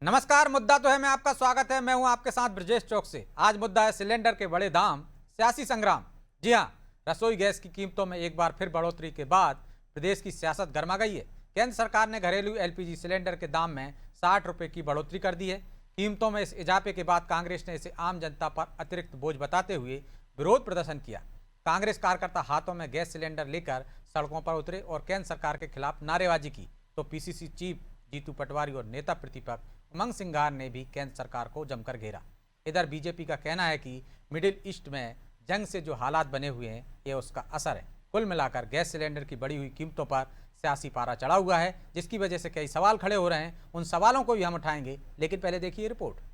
नमस्कार। मुद्दा तो है मैं आपका स्वागत है। मैं हूं आपके साथ ब्रजेश चौक से। आज मुद्दा है सिलेंडर के बड़े दाम, सियासी संग्राम। जी हां, रसोई गैस की कीमतों में एक बार फिर बढ़ोतरी के बाद प्रदेश की सियासत गर्मा गई है। केंद्र सरकार ने घरेलू एलपीजी सिलेंडर के दाम में 60 रुपए की बढ़ोतरी कर दी है। कीमतों में इस इजाफे के बाद कांग्रेस ने इसे आम जनता पर अतिरिक्त बोझ बताते हुए विरोध प्रदर्शन किया। कांग्रेस कार्यकर्ता हाथों में गैस सिलेंडर लेकर सड़कों पर उतरे और केंद्र सरकार के खिलाफ नारेबाजी की, तो पीसीसी चीफ जीतू पटवारी और नेता प्रतिपक्ष उमंग सिंघार ने भी केंद्र सरकार को जमकर घेरा। इधर बीजेपी का कहना है कि मिडिल ईस्ट में जंग से जो हालात बने हुए हैं ये उसका असर है। कुल मिलाकर गैस सिलेंडर की बढ़ी हुई कीमतों पर सियासी पारा चढ़ा हुआ है, जिसकी वजह से कई सवाल खड़े हो रहे हैं। उन सवालों को भी हम उठाएंगे, लेकिन पहले देखिए रिपोर्ट।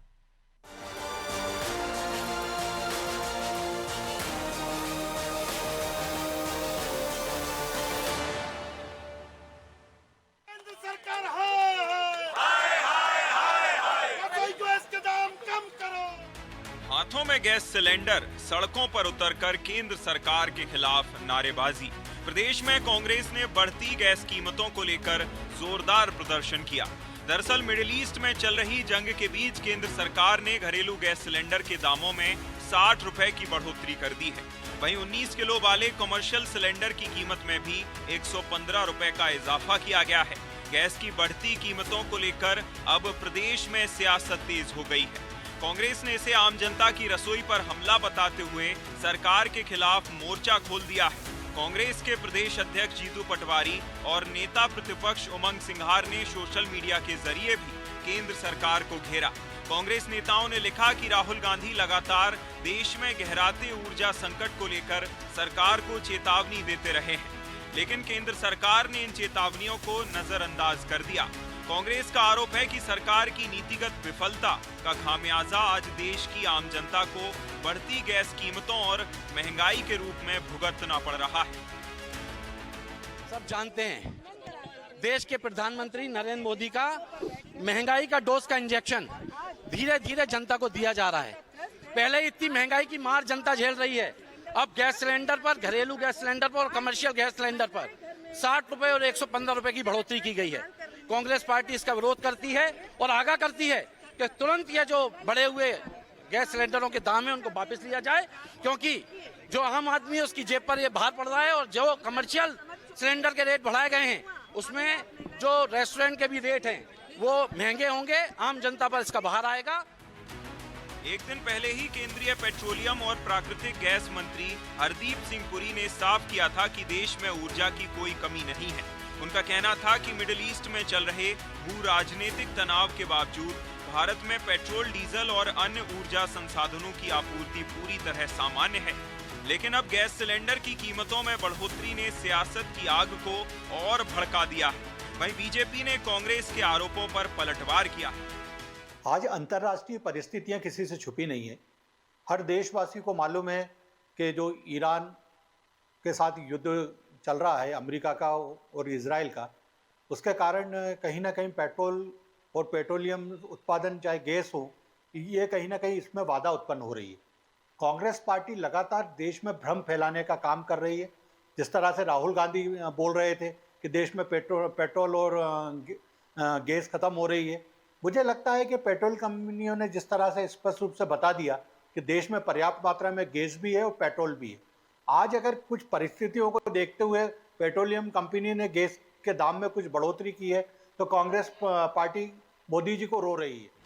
हाथों में गैस सिलेंडर, सड़कों पर उतरकर केंद्र सरकार के खिलाफ नारेबाजी। प्रदेश में कांग्रेस ने बढ़ती गैस कीमतों को लेकर जोरदार प्रदर्शन किया। दरअसल मिडिल ईस्ट में चल रही जंग के बीच केंद्र सरकार ने घरेलू गैस सिलेंडर के दामों में 60 रुपए की बढ़ोतरी कर दी है। वहीं 19 किलो वाले कमर्शियल सिलेंडर की कीमत में भी 115 रुपए का इजाफा किया गया है। गैस की बढ़ती कीमतों को लेकर अब प्रदेश में सियासत तेज हो गई है। कांग्रेस ने इसे आम जनता की रसोई पर हमला बताते हुए सरकार के खिलाफ मोर्चा खोल दिया है। कांग्रेस के प्रदेश अध्यक्ष जीतू पटवारी और नेता प्रतिपक्ष उमंग सिंघार ने सोशल मीडिया के जरिए भी केंद्र सरकार को घेरा। कांग्रेस नेताओं ने लिखा कि राहुल गांधी लगातार देश में गहराते ऊर्जा संकट को लेकर सरकार को चेतावनी देते रहे हैं, लेकिन केंद्र सरकार ने इन चेतावनियों को नजरअंदाज कर दिया। कांग्रेस का आरोप है कि सरकार की नीतिगत विफलता का खामियाजा आज देश की आम जनता को बढ़ती गैस कीमतों और महंगाई के रूप में भुगतना पड़ रहा है। सब जानते हैं देश के प्रधानमंत्री नरेंद्र मोदी का महंगाई का डोज का इंजेक्शन धीरे धीरे जनता को दिया जा रहा है। पहले इतनी महंगाई की मार जनता झेल रही है, अब गैस सिलेंडर पर, घरेलू गैस सिलेंडर पर और कमर्शियल गैस सिलेंडर पर 60 रुपए और 115 रुपए की बढ़ोतरी की गई है। कांग्रेस पार्टी इसका विरोध करती है और आगाह करती है कि तुरंत ये जो बढ़े हुए गैस सिलेंडरों के दाम है उनको वापस लिया जाए, क्योंकि जो आम आदमी है उसकी जेब पर ये भार पड़ रहा है। और जो कमर्शियल सिलेंडर के रेट बढ़ाए गए हैं उसमें जो रेस्टोरेंट के भी रेट हैं वो महंगे होंगे, आम जनता पर इसका भार आएगा। एक दिन पहले ही केंद्रीय पेट्रोलियम और प्राकृतिक गैस मंत्री हरदीप सिंह पुरी ने साफ किया था कि देश में ऊर्जा की कोई कमी नहीं है। उनका कहना था कि मिडिल ईस्ट में चल रहे भू राजनीतिक तनाव के बावजूद भारत में पेट्रोल, डीजल और अन्य ऊर्जा संसाधनों की आपूर्ति पूरी तरह सामान्य है। लेकिन अब गैस सिलेंडर की कीमतों में बढ़ोतरी ने सियासत की आग को और भड़का दिया है। वहीं बीजेपी ने कांग्रेस के आरोपों पर पलटवार किया। आज अंतर्राष्ट्रीय परिस्थितियां किसी से छुपी नहीं है। हर देशवासी को मालूम है कि जो ईरान के साथ युद्ध चल रहा है, अमेरिका का और इजराइल का, उसके कारण कहीं ना कहीं पेट्रोल और पेट्रोलियम उत्पादन, चाहे गैस हो, ये कहीं ना कहीं इसमें बाधा उत्पन्न हो रही है। कांग्रेस पार्टी लगातार देश में भ्रम फैलाने का काम कर रही है। जिस तरह से राहुल गांधी बोल रहे थे कि देश में पेट्रोल और गैस खत्म हो रही है, मुझे लगता है कि पेट्रोल कंपनियों ने जिस तरह से स्पष्ट रूप से बता दिया कि देश में पर्याप्त मात्रा में गैस भी है और पेट्रोल भी है। आज अगर कुछ परिस्थितियों को देखते हुए पेट्रोलियम कंपनी ने गैस के दाम में कुछ बढ़ोतरी की है, तो कांग्रेस पार्टी मोदी जी को रो रही है।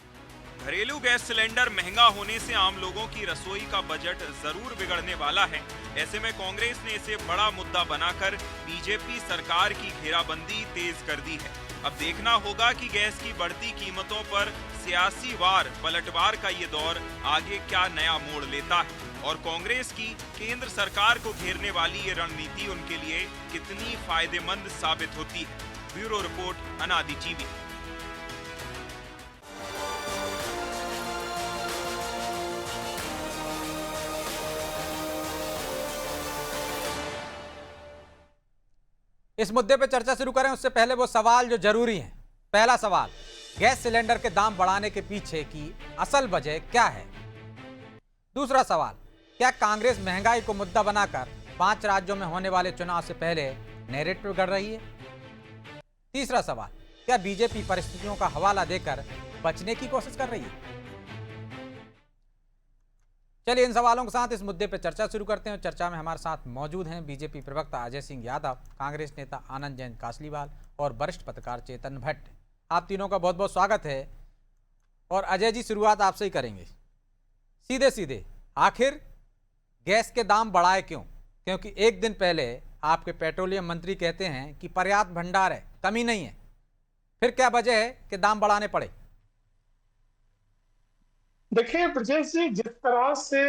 घरेलू गैस सिलेंडर महंगा होने से आम लोगों की रसोई का बजट जरूर बिगड़ने वाला है। ऐसे में कांग्रेस ने इसे बड़ा मुद्दा बनाकर बीजेपी सरकार की घेराबंदी तेज कर दी है। अब देखना होगा कि गैस की बढ़ती कीमतों पर सियासी वार पलटवार का ये दौर आगे क्या नया मोड़ लेता है और कांग्रेस की केंद्र सरकार को घेरने वाली ये रणनीति उनके लिए कितनी फायदेमंद साबित होती है। ब्यूरो रिपोर्ट, अनादि टीवी। इस मुद्दे पर चर्चा शुरू करें उससे पहले वो सवाल जो जरूरी हैं। पहला सवाल, गैस सिलेंडर के दाम बढ़ाने के पीछे की असल वजह क्या है? दूसरा सवाल, क्या कांग्रेस महंगाई को मुद्दा बनाकर 5 राज्यों में होने वाले चुनाव से पहले नैरेटिव गढ़ रही है? तीसरा सवाल, क्या बीजेपी परिस्थितियों का हवाला देकर बचने की कोशिश कर रही है? चलिए इन सवालों के साथ इस मुद्दे पर चर्चा शुरू करते हैं। चर्चा में हमारे साथ मौजूद हैं बीजेपी प्रवक्ता अजय सिंह यादव, कांग्रेस नेता आनंद जैन कासलीवाल और वरिष्ठ पत्रकार चेतन भट्ट। आप तीनों का बहुत बहुत स्वागत है। और अजय जी, शुरुआत आपसे ही करेंगे। सीधे सीधे आखिर गैस के दाम बढ़ाए क्यों? क्योंकि एक दिन पहले आपके पेट्रोलियम मंत्री कहते हैं कि पर्याप्त भंडार है, कमी नहीं है। फिर क्या वजह है कि दाम बढ़ाने पड़े? देखिए ब्रजेश जी, जिस तरह से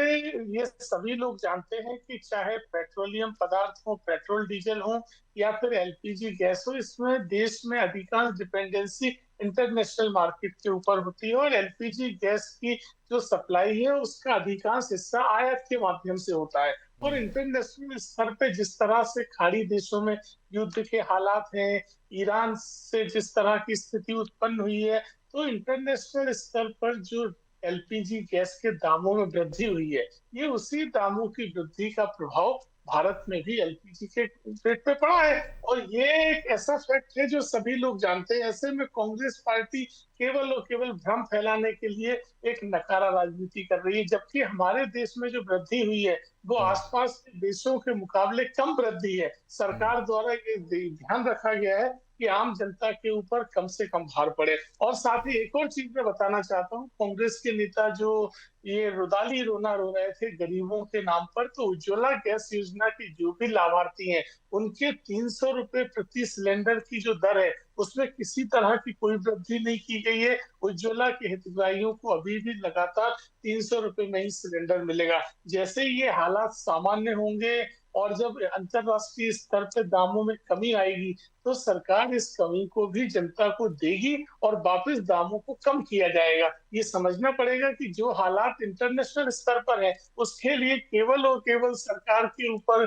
ये सभी लोग जानते हैं कि चाहे पेट्रोलियम पदार्थ हो, पेट्रोल डीजल हो या फिर एलपीजी गैस हो, इसमें देश में अधिकांश डिपेंडेंसी इंटरनेशनल मार्केट के ऊपर होती है और एलपीजी गैस की जो सप्लाई है उसका अधिकांश हिस्सा आयात के माध्यम से होता है। और इंटरनेशनल स्तर पे जिस तरह से खाड़ी देशों में युद्ध के हालात हैं, ईरान से जिस तरह की स्थिति उत्पन्न हुई है, तो इंटरनेशनल स्तर पर जो एलपीजी गैस के दामों में वृद्धि हुई है, ये उसी दामों की वृद्धि का प्रभाव भारत में भी एलपीजी के रेट पे पड़ा है। और ये एक ऐसा फैक्ट है जो सभी लोग जानते हैं। ऐसे में कांग्रेस पार्टी केवल और केवल भ्रम फैलाने के लिए एक नकारा राजनीति कर रही है, जबकि हमारे देश में जो वृद्धि हुई है वो आसपास के देशों के मुकाबले कम वृद्धि है। सरकार द्वारा ये ध्यान रखा गया है कि आम जनता के ऊपर कम से कम भार पड़े। और साथ ही एक और चीज मैं बताना चाहता हूँ, कांग्रेस के नेता जो ये रुदाली रोना रो रहे थे गरीबों के नाम पर, तो उज्ज्वला गैस योजना के जो भी लाभार्थी हैं उनके 300 रुपए प्रति सिलेंडर की जो दर है उसमें किसी तरह की कोई वृद्धि नहीं की गई है। उज्ज्वला के हितग्राहियों को अभी भी लगातार 300 रुपए में ही सिलेंडर मिलेगा। जैसे ये हालात सामान्य होंगे और जब अंतरराष्ट्रीय स्तर पे दामों में कमी आएगी तो सरकार इस कमी को भी जनता को देगी और वापस दामों को कम किया जाएगा। ये समझना पड़ेगा कि जो हालात इंटरनेशनल स्तर पर है उसके लिए केवल और केवल सरकार के ऊपर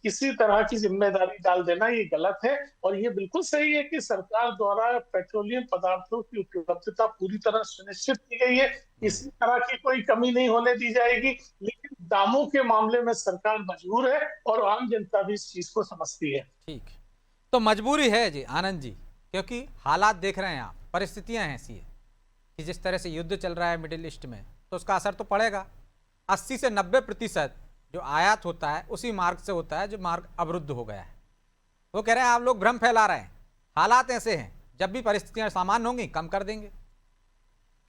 किसी तरह की जिम्मेदारी डाल देना ये गलत है। और ये बिल्कुल सही है कि सरकार द्वारा पेट्रोलियम पदार्थों की उपलब्धता पूरी तरह सुनिश्चित की गई है, किसी तरह की कोई कमी नहीं होने दी जाएगी। लेकिन दामों के मामले में सरकार मजबूर है और आम जनता भी इस चीज को समझती है। ठीक, तो मजबूरी है जी आनंद जी, क्योंकि हालात देख रहे हैं आप, परिस्थितियां ऐसी है कि जिस तरह से युद्ध चल रहा है मिडिल ईस्ट में, तो उसका असर तो पड़ेगा। 80 से 90% जो आयात होता है उसी मार्ग से होता है जो मार्ग अवरुद्ध हो गया है। वो कह रहे हैं आप लोग भ्रम फैला रहे हैं, हालात ऐसे हैं, जब भी परिस्थितियां सामान्य होंगी कम कर देंगे।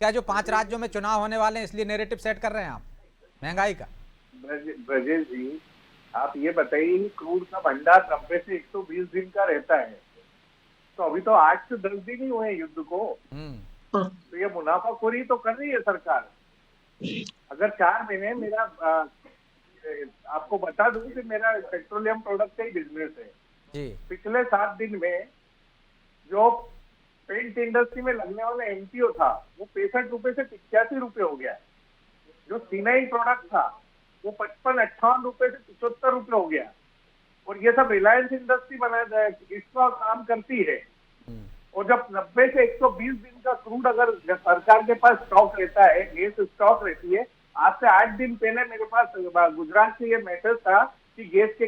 क्या जो 5 राज्यों में चुनाव होने वाले हैं इसलिए नैरेटिव सेट कर रहे हैं आप महंगाई का? ब्रजेश जी, आप ये बताइए कि क्रूड का भंडार 90 से 120 दिन का रहता है, तो अभी तो 8 से 10 दिन ही हुए युद्ध को, तो ये मुनाफाखोरी तो कर रही है सरकार। अगर 4 महीने मेरा आपको बता दूं कि मेरा पेट्रोलियम प्रोडक्ट का ही बिजनेस है जी। पिछले 7 दिन में जो पेंट इंडस्ट्री में लगने वाला एमटीओ था वो 65 रुपए से 85 रुपए हो गया। जो सीनाई प्रोडक्ट था वो 55-58 रुपए से 75 रुपए हो गया। और ये सब रिलायंस इंडस्ट्री बनाया इसका काम करती है। और जब 90 से 120 दिन का क्रूड अगर सरकार के पास स्टॉक रहता है, गैस स्टॉक रहती है। आज से 8 दिन पहले मेरे पास गुजरात से ये मैसेज था कि गैस के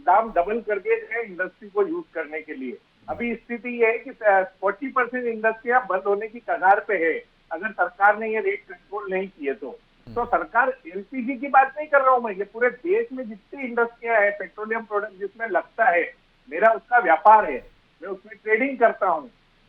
दाम डबल कर दिए गए इंडस्ट्री को यूज करने के लिए। अभी स्थिति ये है कि 40% इंडस्ट्रियां बंद होने की कगार पे है अगर सरकार ने ये रेट कंट्रोल नहीं किए तो। सरकार एलपीजी की बात नहीं कर रहा हूं मैं, ये पूरे देश में जितनी इंडस्ट्रियां है, पेट्रोलियम प्रोडक्ट जिसमें लगता है, मेरा उसका व्यापार है, मैं उसमें ट्रेडिंग करता हूं,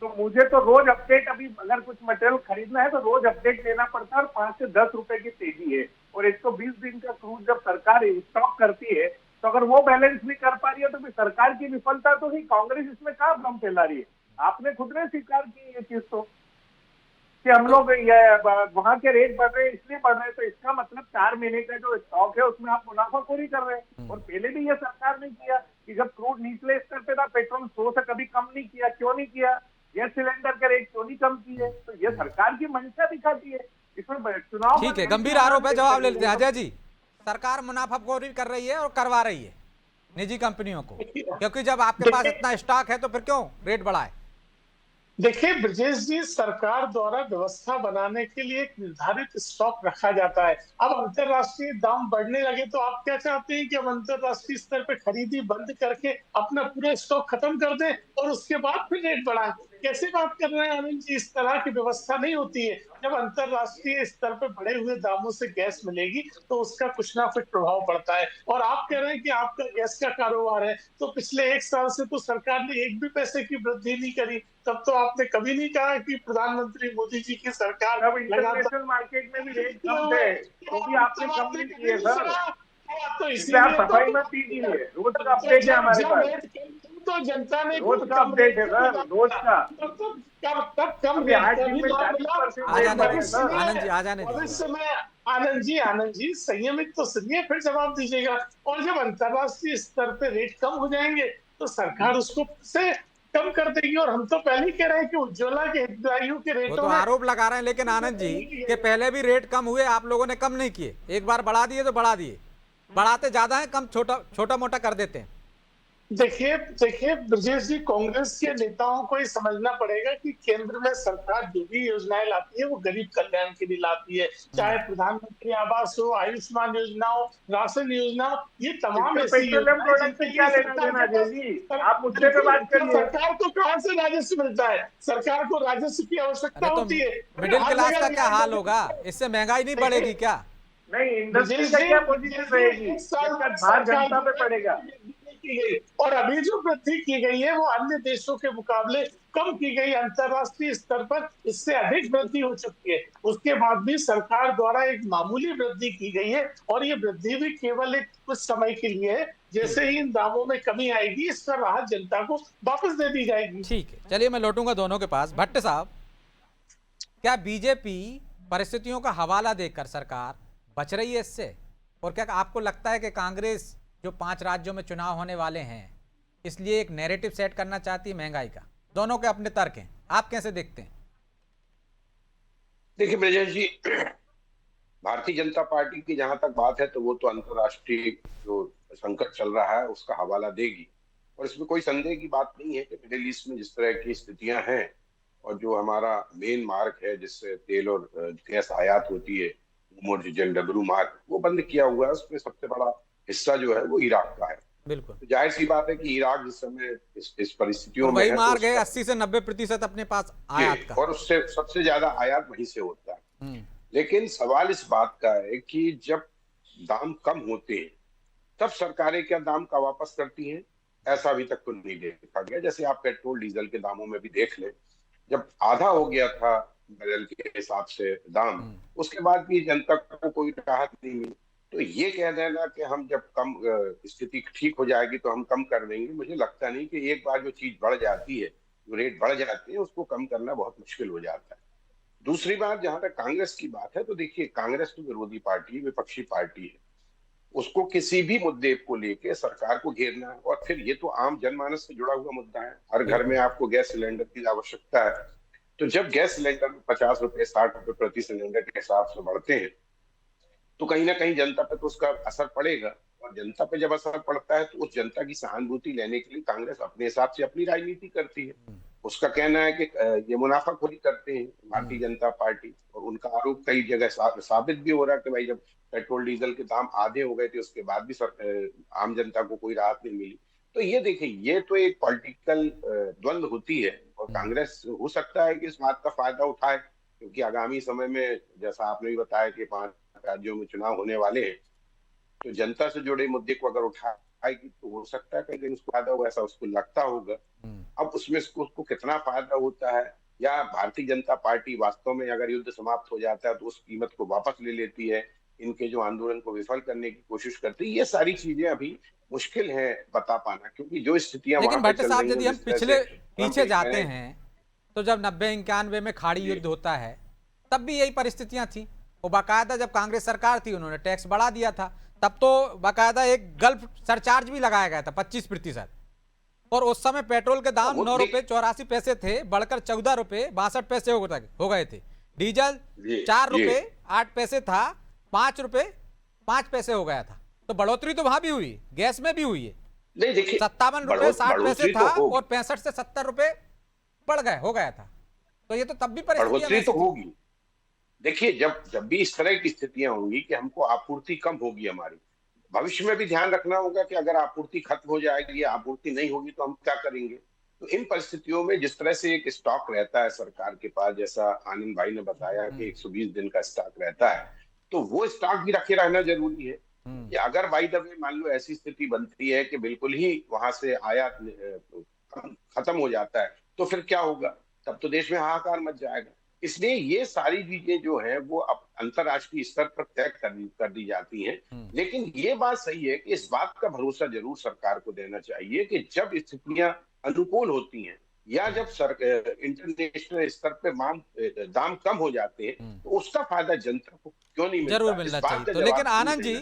तो मुझे तो रोज अपडेट, अभी अगर कुछ मटेरियल खरीदना है तो रोज अपडेट लेना पड़ता है और 5 से 10 रुपए की तेजी है। और 120 दिन का क्रूड जब सरकार स्टॉक करती है तो अगर वो बैलेंस नहीं कर पा रही है तो फिर सरकार की विफलता तो ही, कांग्रेस इसमें कहाँ भ्रम फैला रही है? आपने खुद ने स्वीकार की ये चीज तो कि हम लोग वहां के रेट बढ़ रहे हैं इसलिए बढ़ रहे हैं, तो इसका मतलब 4 महीने का जो स्टॉक है उसमें आप मुनाफाखोरी कर रहे हैं। और पहले भी ये सरकार ने किया कि जब क्रूड निचले स्तर पे था पेट्रोल 100 से कभी कम नहीं किया, क्यों नहीं किया? गैस सिलेंडर के रेट क्यों नहीं कम किए? तो ये सरकार की मंशा दिखाती है। इसमें चुनाव, ठीक है, गंभीर आरोप है, जवाब ले लेते हैं। अजय जी, सरकार मुनाफाखोरी कर रही है और करवा रही है निजी कंपनियों को, क्योंकि जब आपके पास इतना स्टॉक है तो फिर क्यों रेट बढ़ाए? देखिए ब्रजेश जी, सरकार द्वारा व्यवस्था बनाने के लिए एक निर्धारित स्टॉक रखा जाता है। अब अंतरराष्ट्रीय दाम बढ़ने लगे तो आप क्या चाहते हैं कि हम अंतरराष्ट्रीय स्तर पे खरीदी बंद करके अपना पूरा स्टॉक खत्म कर दें और उसके बाद फिर रेट बढ़ाएं? कैसे बात कर रहे हैं आनंद जी? इस तरह की व्यवस्था नहीं होती है। जब अंतरराष्ट्रीय स्तर पे बढ़े हुए दामों से गैस मिलेगी तो उसका कुछ ना कुछ प्रभाव पड़ता है। और आप कह रहे हैं कि आपका गैस का कारोबार है, तो पिछले 1 साल से तो सरकार ने 1 भी पैसे की वृद्धि नहीं करी। तब तो आपने कभी नहीं कहा कि प्रधानमंत्री मोदी जी की सरकार अब इंटरनेशनल मार्केट में भी रेट कम थे, तो भी आपने कम नहीं किए सर। तो इसलिए आप इसीलिए सफाई मत कीजिए। रोज का अपडेट है हमारे पास, तो जनता ने रोज का अपडेट है सर, रोज का। तब कम अभी 8 दिन में 40% आ रेट जाने बढ़े दीजिए सर। आनंद जी, आ जाने दीजिए। भविष्य में आनंद जी संयमित तो सुनिए, फिर जवाब दीजिएगा। और जब अंतरराष्ट्रीय स्तर पे रेट कम हो जाएंगे तो सरकार उसको से कम कर देगी। और हम तो पहले ही कह रहे हैं कि उज्ज्वला के हितग्राहियों के वो रेटों तो में आरोप लगा रहे हैं, लेकिन आनंद जी के पहले भी रेट कम हुए, आप लोगों ने कम नहीं किए। एक बार बढ़ा दिए तो बढ़ा दिए, बढ़ाते ज्यादा है, कम छोटा मोटा कर देते हैं। देखिए ब्रजेश जी, कांग्रेस के नेताओं को ये समझना पड़ेगा कि केंद्र में सरकार जो भी योजनाएं लाती है वो गरीब कल्याण के लिए लाती है। चाहे प्रधानमंत्री आवास हो, आयुष्मान योजना हो, राशन योजना हो, ये तमाम ऐसी पेट्रोलियम प्रोडक्ट से क्या लेना देना अजय जी? आप मुद्दे पे बात करिए। सरकार को कहाँ से राजस्व मिलता है? सरकार को राजस्व की आवश्यकता अरे तो होती है। मिडिल क्लास का क्या हाल होगा? इससे महंगाई नहीं बढ़ेगी क्या? नहीं, इंडस्ट्री का क्या पोजीशन रहेगी? इसका भार जनता पे पड़ेगा। की गई और अभी जो वृद्धि की गई है वो अन्य देशों के मुकाबले कम की गई। अंतरराष्ट्रीय स्तर पर इससे अधिक वृद्धि हो चुकी है। उसके बाद भी सरकार द्वारा एक मामूली वृद्धि की गई है और ये वृद्धि भी केवल एक कुछ समय के लिए है। जैसे ही इन दामों में कमी आएगी, इस पर राहत जनता को वापस दे दी जाएगी। ठीक है, चलिए मैं लौटूंगा दोनों के पास। भट्ट साहब, क्या बीजेपी परिस्थितियों का हवाला देकर सरकार बच रही है इससे? और क्या आपको लगता है कि कांग्रेस जो 5 राज्यों में चुनाव होने वाले हैं इसलिए एक नैरेटिव सेट करना चाहती है महंगाई का? दोनों के अपने तर्क हैं, आप कैसे देखते हैं? देखिए ब्रजेश जी, भारतीय जनता पार्टी की जहां तक बात है तो वो तो अंतर्राष्ट्रीय जो संकट चल रहा है उसका हवाला देगी। और इसमें कोई संदेह की बात नहीं है कि मिडिल ईस्ट में जिस तरह की स्थितियां हैं और जो हमारा मेन मार्ग है जिससे तेल और गैस आयात होती है, JLW मार्ग, वो बंद किया हुआ है। उसमें सबसे बड़ा हिस्सा जो है वो इराक का है। बिल्कुल, तो जाहिर सी बात है कि इराक जिस समय इस परिस्थितियों में वही है, मार्ग है 80 से 90% अपने पास आयात का, और उससे सबसे ज्यादा आयात वहीं से होता है। लेकिन सवाल इस बात का है कि जब दाम कम होते हैं तब सरकारें क्या दाम का वापस करती हैं? ऐसा अभी तक तो नहीं देखा गया। जैसे आप पेट्रोल डीजल के दामों में भी देख लें, जब आधा हो गया था बैरल के हिसाब से दाम, उसके बाद भी जनता को कोई राहत नहीं मिली। तो ये कह देना कि हम जब कम स्थिति ठीक हो जाएगी तो हम कम कर देंगे, मुझे लगता नहीं कि एक बार जो चीज बढ़ जाती है, जो रेट बढ़ जाते हैं, उसको कम करना बहुत मुश्किल हो जाता है। दूसरी बात, जहां तक कांग्रेस की बात है, तो देखिए कांग्रेस तो विरोधी पार्टी, विपक्षी पार्टी है। उसको किसी भी मुद्दे को लेके सरकार को घेरना है। और फिर ये तो आम जनमानस से जुड़ा हुआ मुद्दा है। हर घर में आपको गैस सिलेंडर की आवश्यकता है। तो जब गैस सिलेंडर 50 रुपए 60 रुपए प्रति सिलेंडर के हिसाब से बढ़ते हैं तो कहीं ना कहीं जनता पे तो उसका असर पड़ेगा। और जनता पे जब असर पड़ता है तो उस जनता की सहानुभूति लेने के लिए कांग्रेस अपने हिसाब से अपनी राजनीति करती है। उसका कहना है कि ये मुनाफाखोरी करते हैं भारतीय जनता पार्टी, और उनका आरोप कई जगह साबित भी हो रहा है कि भाई जब पेट्रोल डीजल के दाम आधे हो गए थे उसके बाद भी आम जनता को कोई राहत नहीं मिली। तो ये देखिए, ये तो एक पॉलिटिकल द्वंद्व होती है और कांग्रेस हो सकता है कि इस बात का फायदा उठाए, क्योंकि आगामी समय में जैसा आपने भी बताया कि 5 राज्यों में चुनाव होने वाले हैं, तो जनता से जुड़े मुद्दे को अगर उठाएगी तो हो सकता है कहीं उसको फायदा होगा, ऐसा उसको लगता होगा। अब उसमें उसको कितना फायदा होता है, या भारतीय जनता पार्टी वास्तव में अगर युद्ध समाप्त हो जाता है तो उस कीमत को वापस ले लेती है, इनके जो आंदोलन को विफल करने की कोशिश करती है, ये सारी चीजें अभी मुश्किल है बता पाना, क्योंकि जो स्थितियां लेकिन भट्ट साहब, यदि हम पीछे जाते हैं हैं तो जब 90-91 में खाड़ी युद्ध होता है तब भी यही परिस्थितियां थी। वो बाकायदा जब कांग्रेस सरकार थी उन्होंने टैक्स बढ़ा दिया था, तब तो बाकायदा एक गल्फ सरचार्ज भी लगाया गया था 25%। और उस समय पेट्रोल के दाम 9 रुपए 84 पैसे थे, बढ़कर 14 रुपए 62 पैसे हो गए थे। डीजल 4 रुपए 8 पैसे था, 5 रुपए 5 पैसे हो गया था। तो बढ़ोतरी तो वहां भी हुई, गैस में भी हुई है। नहीं देखिए, 57 रुपए 60 पैसे था और 65 से 70 रुपए बढ़ गए हो गया था। तो ये तो तब भी बढ़ोतरी तो होगी। देखिए, जब भी इस तरह की स्थितियां होंगी कि हमको आपूर्ति कम होगी, हमारी भविष्य में भी ध्यान रखना होगा कि अगर आपूर्ति खत्म हो जाएगी या आपूर्ति नहीं होगी तो हम क्या करेंगे। तो इन परिस्थितियों में जिस तरह से एक स्टॉक रहता है सरकार के पास, जैसा आनंद भाई ने बताया कि 120 दिन का स्टॉक रहता है, तो वो स्टॉक भी रखे रहना जरूरी है कि अगर बाई द वे मान लो ऐसी स्थिति बनती है कि बिल्कुल ही वहां से आयात खत्म हो जाता है, तो फिर क्या होगा? तब तो देश में हाहाकार मच जाएगा। इसलिए ये सारी चीजें जो है वो अब अंतर्राष्ट्रीय स्तर पर तय कर दी जाती हैं। लेकिन ये बात सही है कि इस बात का भरोसा जरूर सरकार को देना चाहिए कि जब स्थितियां अनुकूल होती हैं या जब इंटरनेशनल स्तर पे दाम कम हो जाते हैं, तो उसका फायदा जनता को क्यों नहीं मिलता? जरूर मिलना चाहिए। तो लेकिन आनंद जी,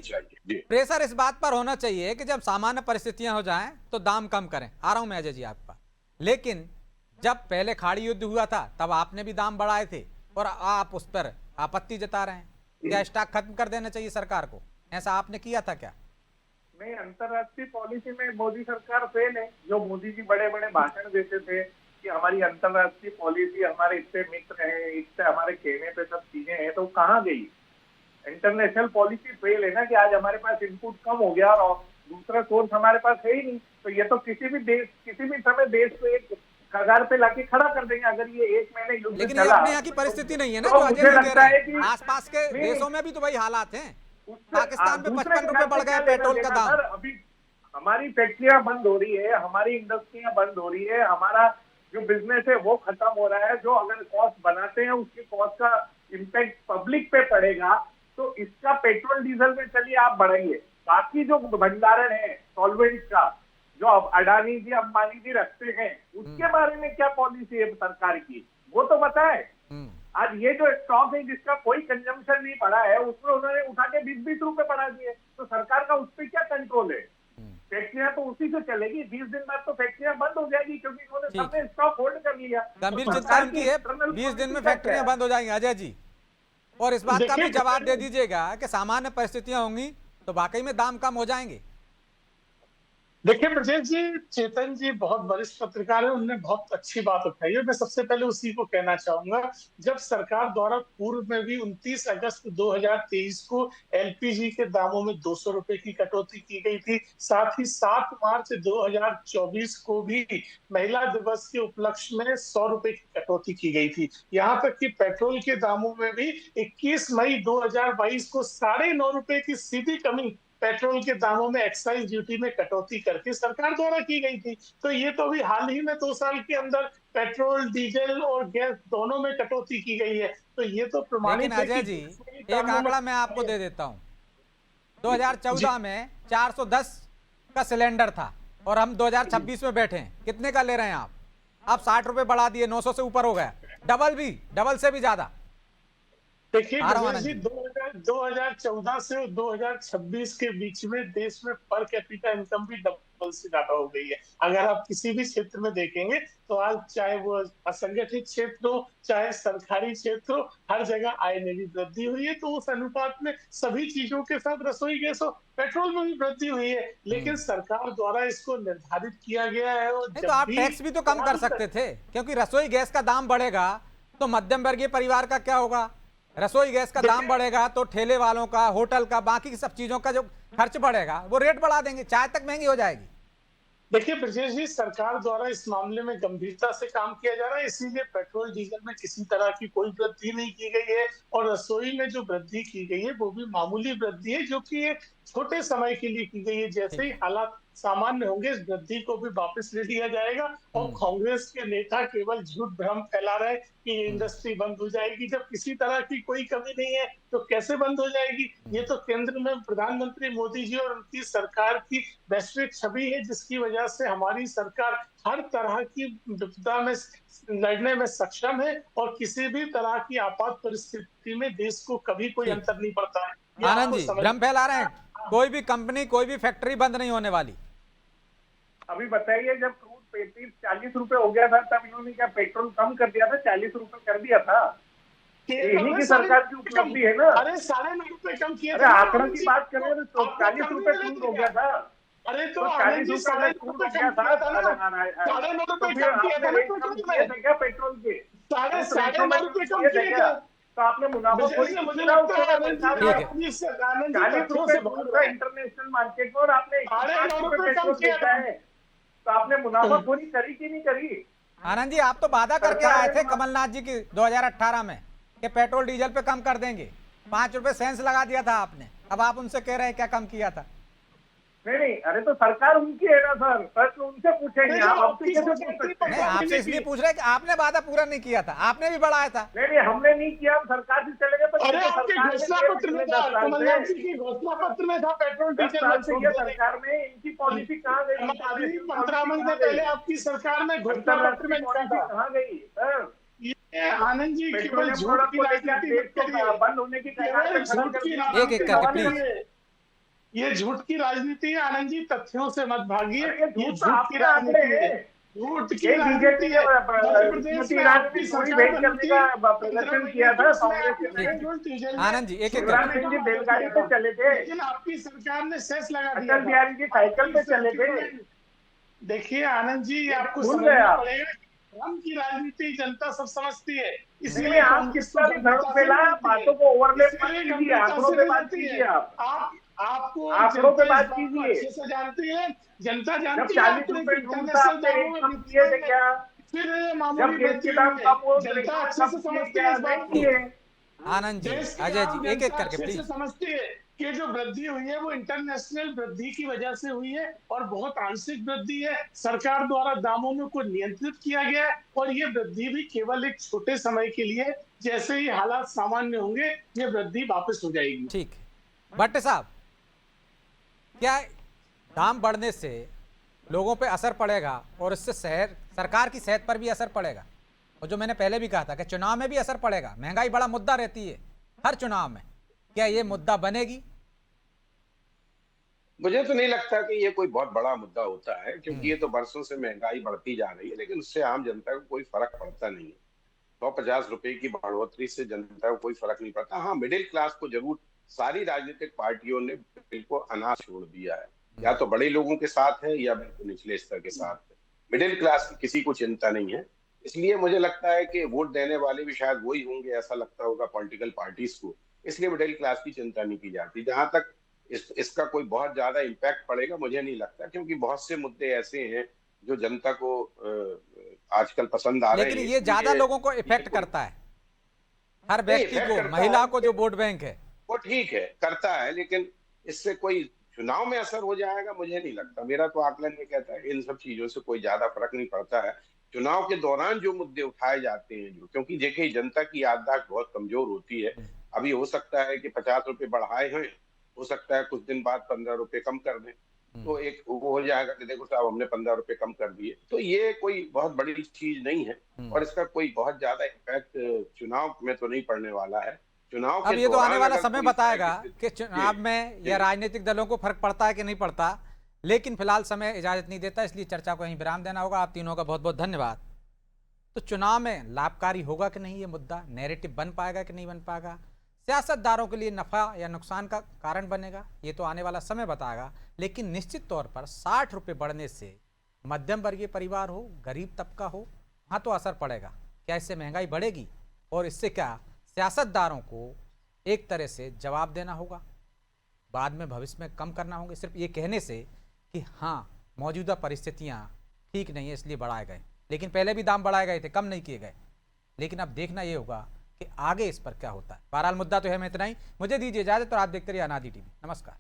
प्रेशर इस बात पर होना चाहिए कि जब सामान्य परिस्थितियां हो जाएं तो दाम कम करें। आ रहा हूं मैं अजय जी आपका। लेकिन जब पहले खाड़ी युद्ध हुआ था तब आपने भी दाम बढ़ाए थे और आप उस पर आपत्ति जता रहे हैं। क्या स्टॉक खत्म कर देना चाहिए सरकार को? ऐसा आपने किया था क्या? नहीं, अंतर्राष्ट्रीय पॉलिसी में मोदी सरकार फेल है। जो मोदी जी बड़े बड़े भाषण देते थे कि हमारी अंतर्राष्ट्रीय पॉलिसी, हमारे इतने मित्र हैं, इतने हमारे कहने पे सब चीजें हैं, तो कहाँ गई? इंटरनेशनल पॉलिसी फेल है ना कि आज हमारे पास इनपुट कम हो गया और दूसरा सोर्स हमारे पास है ही नहीं। तो ये तो किसी भी समय देश को एक कगार पे लाके खड़ा कर देंगे अगर ये एक महीने युद्ध चला। लेकिन ये अपने यहाँ की परिस्थिति नहीं है ना, तो जो मुझे अजय लगता है कि आसपास के देशों में भी तो वही हालात हैं। पाकिस्तान में दूसरे 55 रुपए बढ़ गया पेट्रोल का दाम। अभी हमारी फैक्ट्रियां बंद हो रही है, हमारी इंडस्ट्रियां बंद हो रही है, हमारा जो बिजनेस है वो खत्म हो रहा है। जो अगर कॉस्ट बनाते हैं उसकी कॉस्ट का इम्पैक्ट पब्लिक पे पड़ेगा, तो इसका पेट्रोल डीजल में चलिए आप बढ़ाइए। बाकी जो भंडारण है सॉल्वेंट का, जो अब अडानी जी अंबानी जी रखते हैं, उसके बारे में क्या पॉलिसी है सरकार की, वो तो बताए। आज ये जो स्टॉक है जिसका कोई कंजम्पशन नहीं बढ़ा है, उसमें उन्होंने उठा के 20-20 रुपए बढ़ा दिए, तो सरकार का उस पर क्या कंट्रोल है? फैक्ट्रियां तो उसी से चलेगी। 20 दिन बाद तो फैक्ट्रियां बंद हो जाएगी क्योंकि उन्होंने सबने स्टॉक होल्ड कर लिया। गंभीर चिंता उनकी है, 20 दिन में फैक्ट्रियां बंद हो जाएंगी। अजय जी, और इस बात का भी जवाब दे दीजिएगा कि सामान्य परिस्थितियां होंगी तो वाकई में दाम कम हो जाएंगे। देखिए ब्रजेश जी, चेतन जी बहुत वरिष्ठ पत्रकार है, उन्होंने बहुत अच्छी बात उठाई है। मैं सबसे पहले उसी को कहना चाहूंगा, जब सरकार द्वारा पूर्व में भी 29 अगस्त 2023 को एलपीजी के दामों में 200 रुपए की कटौती की गई थी। साथ ही 7 मार्च 2024 को भी महिला दिवस के उपलक्ष्य में 100 रुपए की कटौती की गई थी। यहाँ तक कि पेट्रोल के दामों में भी 21 मई 2022 को 9.5 रुपए की सीधी कमी पेट्रोल के दामों में एक्साइज ड्यूटी में कटौती करके सरकार द्वारा की गई थी। तो ये तो अभी हाल ही में 2 साल के अंदर पेट्रोल, डीजल और गैस दोनों में कटौती की गई है। तो ये तो प्रमाणित है। अजय जी, एक आंकड़ा मैं आपको दे देता हूँ। 2014 में 410 का सिलेंडर था और हम 2026 में बैठे हैं। कितने का ले रहे हैं आप? आप 60 रुपए बढ़ा दिए, 900 से ऊपर हो गया। डबल से भी ज्यादा। देखिए 2014 से 2026 के बीच में देश में पर कैपिटा इनकम भी डबल से ज्यादा हो गई है। अगर आप किसी भी क्षेत्र में देखेंगे तो आज चाहे वो असंगठित क्षेत्र हो, चाहे सरकारी क्षेत्र हो, हर जगह आय में भी वृद्धि हुई है। तो उस अनुपात में सभी चीजों के साथ रसोई गैस और पेट्रोल में भी वृद्धि हुई है। लेकिन सरकार द्वारा इसको निर्धारित किया गया है। और तो आप टैक्स भी तो कम कर सकते थे, क्योंकि रसोई गैस का दाम बढ़ेगा तो मध्यम वर्गीय परिवार का क्या होगा? रसोई गैस का दाम बढ़ेगा तो ठेले वालों का, होटल का, बाकी की सब चीजों का जो खर्च बढ़ेगा वो रेट बढ़ा देंगे, चाय तक महंगी हो जाएगी। देखिए ब्रजेश जी, सरकार द्वारा इस मामले में गंभीरता से काम किया जा रहा है, इसीलिए पेट्रोल डीजल में किसी तरह की कोई वृद्धि नहीं की गई है। और रसोई में जो वृद्धि की गई है वो भी मामूली वृद्धि है, जो कि एक छोटे समय के लिए की गई है। जैसे ही हालात सामान्य होंगे इस वृद्धि को भी वापस ले लिया जाएगा। और कांग्रेस के नेता केवल झूठ भ्रम फैला रहे कि इंडस्ट्री बंद हो जाएगी, जब किसी तरह की कोई कमी नहीं है तो कैसे बंद हो जाएगी? ये तो केंद्र में प्रधानमंत्री मोदी जी और उनकी सरकार की वैश्विक छवि है, जिसकी वजह से हमारी सरकार हर तरह की विपदा में लड़ने में सक्षम है और किसी भी तरह की आपात परिस्थिति में देश को कभी कोई अंतर नहीं पड़ता है। आनंद जी, भ्रम फैला रहे हैं, कोई भी कंपनी, कोई भी फैक्ट्री बंद नहीं होने वाली। अभी बताइए, जब क्रूड 35-40 रुपए हो गया था तब इन्होंने क्या पेट्रोल कम कर दिया था? 40 रुपए कर दिया था। यही की सरकार की उपलब्धि है ना। अरे 9.5 रुपए कम किया। अरे आंकड़ा की बात करें तो 40 रुपए क्रूड हो गया था। अरे तो 40 रुपए क्रूड हो गया था। 9.5 रुपए कम किया था पेट्रोल के 9.5 रुपए कम किए थे। तो आपने मुनाफा मुझे लगता है 40 रुपए इंटरनेशनल मार्केट में और आपने 9 रुपए कम किया है। तो आपने मुनाफाखोरी करी कि नहीं करी? आनंद जी, आप तो वादा करके आए थे कमलनाथ जी की 2018 में कि पेट्रोल डीजल पे कम कर देंगे, 5 रुपए सेंस लगा दिया था आपने। अब आप उनसे कह रहे हैं क्या कम किया था? नहीं, अरे तो सरकार उनकी है ना सर, प्रश्न उनसे पूछेंगे आप, आपसे कैसे पूछ सकते हैं? नहीं, आपसे इसलिए पूछ रहे हैं कि आपने वादा पूरा नहीं किया था, आपने भी बढ़ाया था। नहीं, हमने नहीं किया, हम सरकार से चले गए। तो अरे आपके घोषणा पत्र में था, कमलनाथ जी की घोषणा पत्र में था पेट्रोल डीजल में छूट देने। सरकार में इनकी पॉलिसी कहाँ गई? 15 महीने पहले आपकी सरकार ने घोषणा पत्र में लिखा था। कहाँ गई सर? ये आनंद जी केवल झूठ की राजनीति मत करिए, बंद होने की केवल झूठ की एक-एक करके प्लीज। ये झूठ की राजनीति है आनंद जी, तथ्यों से मत भागिए। ये झूठ की राजनीति है, झूठ की राजनीति है। मध्य प्रदेश में आपकी सरकार बनती है, प्रदर्शन किया था कांग्रेस ने। आनंद जी, एक-एक शिवराज सिंह जी बैलगाड़ी पे चले थे, लेकिन आपकी सरकार ने सेस लगा दिया। अटल बिहारी जी साइकिल पे चले थे। देखिए आनंद जी, आपको भूल समझना गए आप। पड़ेगा, धर्म की राजनीति जनता सब समझती है, इसलिए आप कितना भी धर्म फैला, बातों को ओवरलैप मत कीजिए, आंकड़ों पे बात कीजिए। आपको आंकड़ों पे बात कीजिए। अच्छे से जानती है जनता, जब जानती है 40 रुपए ढूंढ था आपने कम किए थे क्या? फिर जब मामूली गैस के दाम कम हो, जनता अच्छे कम से किए समझती क्या? है इस बात नहीं को। किए। आनंद जी, देश की अजय आम जी, एक-एक जनता करके अच्छे से प्लीज। समझती है कि जो वृद्धि हुई है वो इंटरनेशनल वृद्धि की वजह से हुई है और बहुत आंशिक वृद्धि है। सरकार द्वारा दामों में को नियंत्रित किया गया है और ये वृद्धि भी केवल एक छोटे समय के लिए, जैसे ही हालात सामान्य होंगे ये वृद्धि वापस हो जाएगी। ठीक है भट्ट साहब, क्या दाम बढ़ने से लोगों पे असर पड़ेगा और इससे सरकार की सेहत पर भी असर पड़ेगा? और जो मैंने पहले भी कहा था कि चुनाव में भी असर पड़ेगा, महंगाई बड़ा मुद्दा रहती है हर चुनाव में, क्या ये मुद्दा बनेगी? मुझे तो नहीं लगता कि ये कोई बहुत बड़ा मुद्दा होता है, क्योंकि ये तो बरसों से महंगाई बढ़ती जा रही है, लेकिन उससे आम जनता को कोई फर्क पड़ता नहीं है। 150 रुपए की बढ़ोतरी से जनता को कोई फर्क नहीं पड़ता। हाँ, मिडिल क्लास को जरूर सारी राजनीतिक पार्टियों ने बिल्कुल अनाथ छोड़ दिया है, या तो बड़े लोगों के साथ है या बिल्कुल निचले स्तर के साथ है। मिडिल क्लास की किसी को चिंता नहीं है, इसलिए मुझे लगता है कि वोट देने वाले भी शायद वही होंगे, ऐसा लगता होगा पॉलिटिकल पार्टीज को, इसलिए मिडिल क्लास की चिंता नहीं की जाती। जहां तक इसका कोई बहुत ज्यादा इम्पैक्ट पड़ेगा मुझे नहीं लगता, क्योंकि बहुत से मुद्दे ऐसे हैं जो जनता को आजकल पसंद आ रहे हैं। लेकिन ये ज्यादा लोगों को इफेक्ट करता है, हर व्यक्ति को, महिला को, जो वोट बैंक है वो ठीक है करता है, लेकिन इससे कोई चुनाव में असर हो जाएगा मुझे नहीं लगता। मेरा तो आकलन ये कहता है इन सब चीजों से कोई ज्यादा फर्क नहीं पड़ता है। चुनाव के दौरान जो मुद्दे उठाए जाते हैं, जो क्योंकि देखिए जनता की याददाश्त बहुत कमजोर होती है। अभी हो सकता है कि 50 रुपए बढ़ाए हैं, हो सकता है कुछ दिन बाद 15 रुपए कम कर दें, तो एक वो हो जाएगा कि देखो साहब हमने 15 रुपए कम कर दिए। तो ये कोई बहुत बड़ी चीज नहीं है और इसका कोई बहुत ज्यादा इम्पैक्ट चुनाव में तो नहीं पड़ने वाला है। चुनाव अब ये तो आने वाला समय बताएगा कि चुनाव में या राजनीतिक दलों को फर्क पड़ता है कि नहीं पड़ता, लेकिन फिलहाल समय इजाजत नहीं देता, इसलिए चर्चा को यहीं विराम देना होगा। आप तीनों का बहुत बहुत धन्यवाद। तो चुनाव में लाभकारी होगा कि नहीं ये मुद्दा, नैरेटिव बन पाएगा कि नहीं बन पाएगा, सियासतदारों के लिए नफा या नुकसान का कारण बनेगा, ये तो आने वाला समय बताएगा। लेकिन निश्चित तौर पर 60 रुपये बढ़ने से मध्यम वर्गीय परिवार हो, गरीब तबका हो, वहाँ तो असर पड़ेगा। क्या इससे महंगाई बढ़ेगी और इससे क्या सियासतदारों को एक तरह से जवाब देना होगा, बाद में भविष्य में कम करना होगा, सिर्फ ये कहने से कि हाँ मौजूदा परिस्थितियाँ ठीक नहीं है इसलिए बढ़ाए गए, लेकिन पहले भी दाम बढ़ाए गए थे, कम नहीं किए गए। लेकिन अब देखना ये होगा कि आगे इस पर क्या होता है। बहरहाल मुद्दा तो है, मैं इतना ही, मुझे दीजिए इजाजत और आप देखते रहिए अनादि टीवी। नमस्कार।